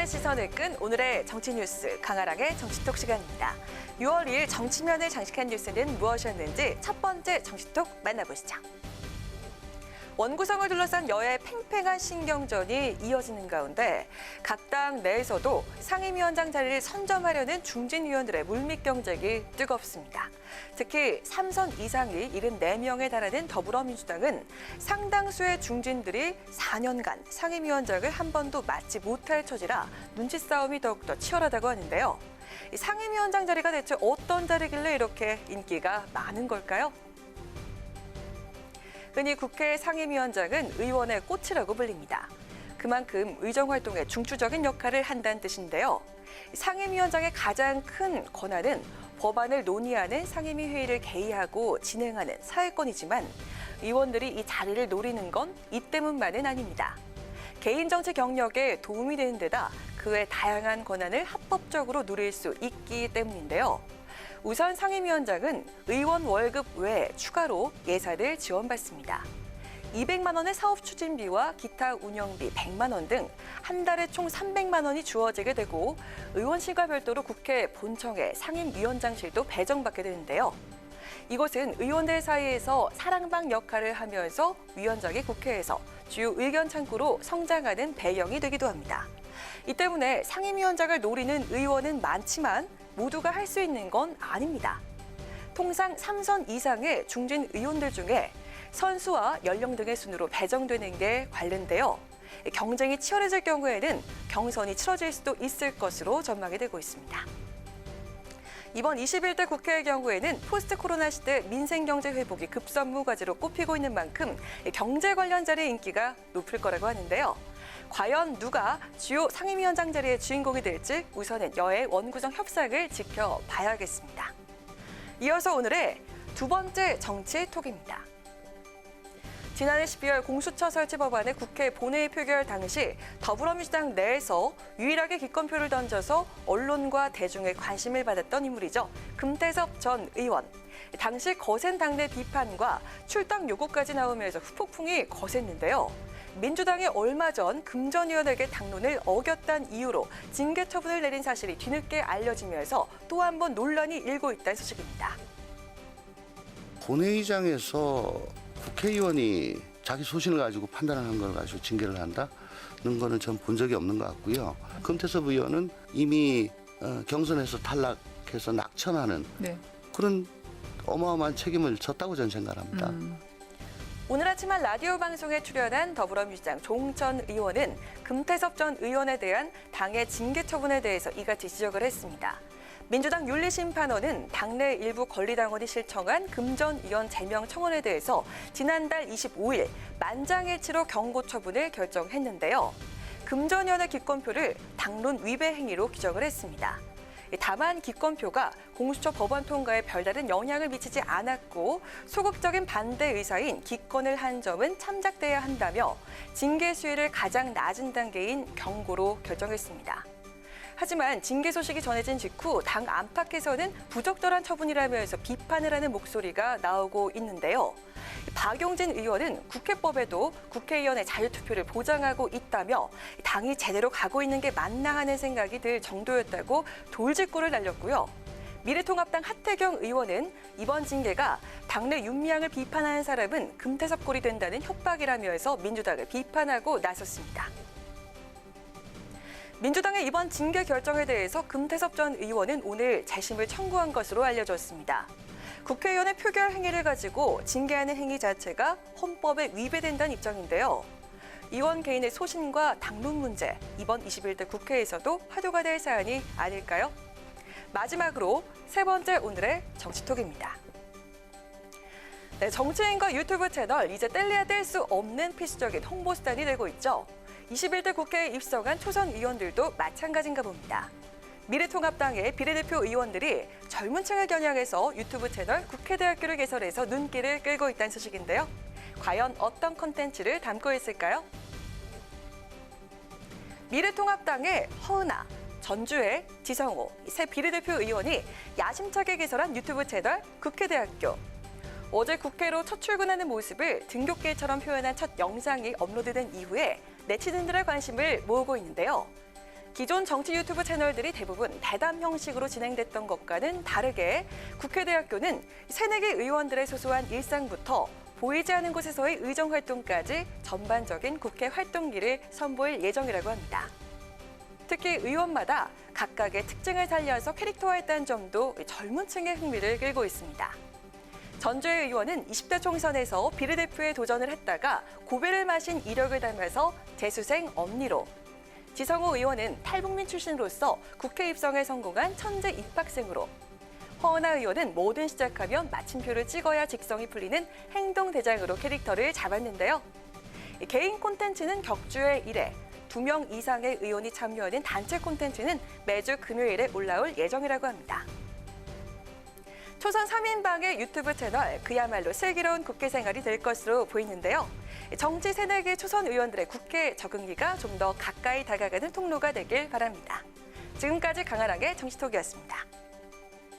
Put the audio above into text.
그날의 시선을 끈 오늘의 정치 뉴스 강아랑의 정치톡 시간입니다. 6월 2일 정치면을 장식한 뉴스는 무엇이었는지 첫 번째 정치톡 만나보시죠. 원구성을 둘러싼 여야의 팽팽한 신경전이 이어지는 가운데 각 당 내에서도 상임위원장 자리를 선점하려는 중진위원들의 물밑 경쟁이 뜨겁습니다. 특히 3선 이상이 74명에 달하는 더불어민주당은 상당수의 중진들이 4년간 상임위원장을 한 번도 맡지 못할 처지라 눈치 싸움이 더욱더 치열하다고 하는데요. 이 상임위원장 자리가 대체 어떤 자리길래 이렇게 인기가 많은 걸까요? 흔히 국회 상임위원장은 의원의 꽃이라고 불립니다. 그만큼 의정활동에 중추적인 역할을 한다는 뜻인데요. 상임위원장의 가장 큰 권한은 법안을 논의하는 상임위 회의를 개의하고 진행하는 사회권이지만 의원들이 이 자리를 노리는 건 이 때문만은 아닙니다. 개인 정치 경력에 도움이 되는 데다 그 외 다양한 권한을 합법적으로 누릴 수 있기 때문인데요. 우선 상임위원장은 의원 월급 외에 추가로 예산을 지원받습니다. 200만 원의 사업 추진비와 기타 운영비 100만 원 등 한 달에 총 300만 원이 주어지게 되고 의원실과 별도로 국회 본청에 상임위원장실도 배정받게 되는데요. 이곳은 의원들 사이에서 사랑방 역할을 하면서 위원장이 국회에서 주요 의견 창구로 성장하는 배경이 되기도 합니다. 이 때문에 상임위원장을 노리는 의원은 많지만 모두가 할 수 있는 건 아닙니다. 통상 3선 이상의 중진 의원들 중에 선수와 연령 등의 순으로 배정되는 게 관례인데요. 경쟁이 치열해질 경우에는 경선이 치러질 수도 있을 것으로 전망이 되고 있습니다. 이번 21대 국회의 경우에는 포스트 코로나 시대 민생경제 회복이 급선무과제로 꼽히고 있는 만큼 경제 관련 자리의 인기가 높을 거라고 하는데요. 과연 누가 주요 상임위원장 자리의 주인공이 될지 우선은 여야 원구성 협상을 지켜봐야겠습니다. 이어서 오늘의 두 번째 정치톡입니다. 지난해 12월 공수처 설치 법안의 국회 본회의 표결 당시 더불어민주당 내에서 유일하게 기권표를 던져서 언론과 대중의 관심을 받았던 인물이죠. 금태섭 전 의원. 당시 거센 당내 비판과 출당 요구까지 나오면서 후폭풍이 거셌는데요. 민주당이 얼마 전 금전위원에게 당론을 어겼다는 이유로 징계 처분을 내린 사실이 뒤늦게 알려지면서 또 한 번 논란이 일고 있다는 소식입니다. 본회의장에서 국회의원이 자기 소신을 가지고 판단하는 걸 가지고 징계를 한다는 거는 전 본 적이 없는 것 같고요. 금태섭 의원은 이미 경선에서 탈락해서 낙천하는 그런 어마어마한 책임을 졌다고 저는 생각합니다. 오늘 아침 한 라디오 방송에 출연한 더불어민주당 조홍천 의원은 금태섭 전 의원에 대한 당의 징계 처분에 대해서 이같이 지적을 했습니다. 민주당 윤리심판원은 당내 일부 권리당원이 실청한 금 전 의원 제명 청원에 대해서 지난달 25일 만장일치로 경고 처분을 결정했는데요. 금 전 의원의 기권표를 당론 위배 행위로 규정을 했습니다. 다만 기권표가 공수처 법안 통과에 별다른 영향을 미치지 않았고 소극적인 반대 의사인 기권을 한 점은 참작돼야 한다며 징계 수위를 가장 낮은 단계인 경고로 결정했습니다. 하지만 징계 소식이 전해진 직후 당 안팎에서는 부적절한 처분이라면서 비판을 하는 목소리가 나오고 있는데요. 박용진 의원은 국회법에도 국회의원의 자유투표를 보장하고 있다며 당이 제대로 가고 있는 게 맞나 하는 생각이 들 정도였다고 돌직구를 날렸고요. 미래통합당 하태경 의원은 이번 징계가 당내 윤미향을 비판하는 사람은 금태섭 꼴이 된다는 협박이라면서 민주당을 비판하고 나섰습니다. 민주당의 이번 징계 결정에 대해서 금태섭 전 의원은 오늘 재심을 청구한 것으로 알려졌습니다. 국회의원의 표결 행위를 가지고 징계하는 행위 자체가 헌법에 위배된다는 입장인데요. 의원 개인의 소신과 당론 문제, 이번 21대 국회에서도 화두가 될 사안이 아닐까요? 마지막으로 세 번째 오늘의 정치톡입니다. 네, 정치인과 유튜브 채널 이제 뗄래야 뗄 수 없는 필수적인 홍보수단이 되고 있죠. 21대 국회에 입성한 초선 의원들도 마찬가지인가 봅니다. 미래통합당의 비례대표 의원들이 젊은 층을 겨냥해서 유튜브 채널 국회대학교를 개설해서 눈길을 끌고 있다는 소식인데요. 과연 어떤 콘텐츠를 담고 있을까요? 미래통합당의 허은하, 전주의 지성호, 새 비례대표 의원이 야심차게 개설한 유튜브 채널 국회대학교. 어제 국회로 첫 출근하는 모습을 등굣길처럼 표현한 첫 영상이 업로드된 이후에 네티즌들의 관심을 모으고 있는데요. 기존 정치 유튜브 채널들이 대부분 대담 형식으로 진행됐던 것과는 다르게 국회대학교는 새내기 의원들의 소소한 일상부터 보이지 않는 곳에서의 의정 활동까지 전반적인 국회 활동기를 선보일 예정이라고 합니다. 특히 의원마다 각각의 특징을 살려서 캐릭터화했다는 점도 젊은 층의 흥미를 끌고 있습니다. 전주의 의원은 20대 총선에서 비례대표에 도전을 했다가 고배를 마신 이력을 담아서 재수생 엄니로, 지성호 의원은 탈북민 출신으로서 국회 입성에 성공한 천재 입학생으로, 허은하 의원은 뭐든 시작하면 마침표를 찍어야 직성이 풀리는 행동대장으로 캐릭터를 잡았는데요. 개인 콘텐츠는 격주의 1회, 2명 이상의 의원이 참여하는 단체 콘텐츠는 매주 금요일에 올라올 예정이라고 합니다. 초선 3인방의 유튜브 채널, 그야말로 슬기로운 국회 생활이 될 것으로 보이는데요. 정치 새내기 초선 의원들의 국회 적응기가 좀 더 가까이 다가가는 통로가 되길 바랍니다. 지금까지 강한항의 정치톡이었습니다.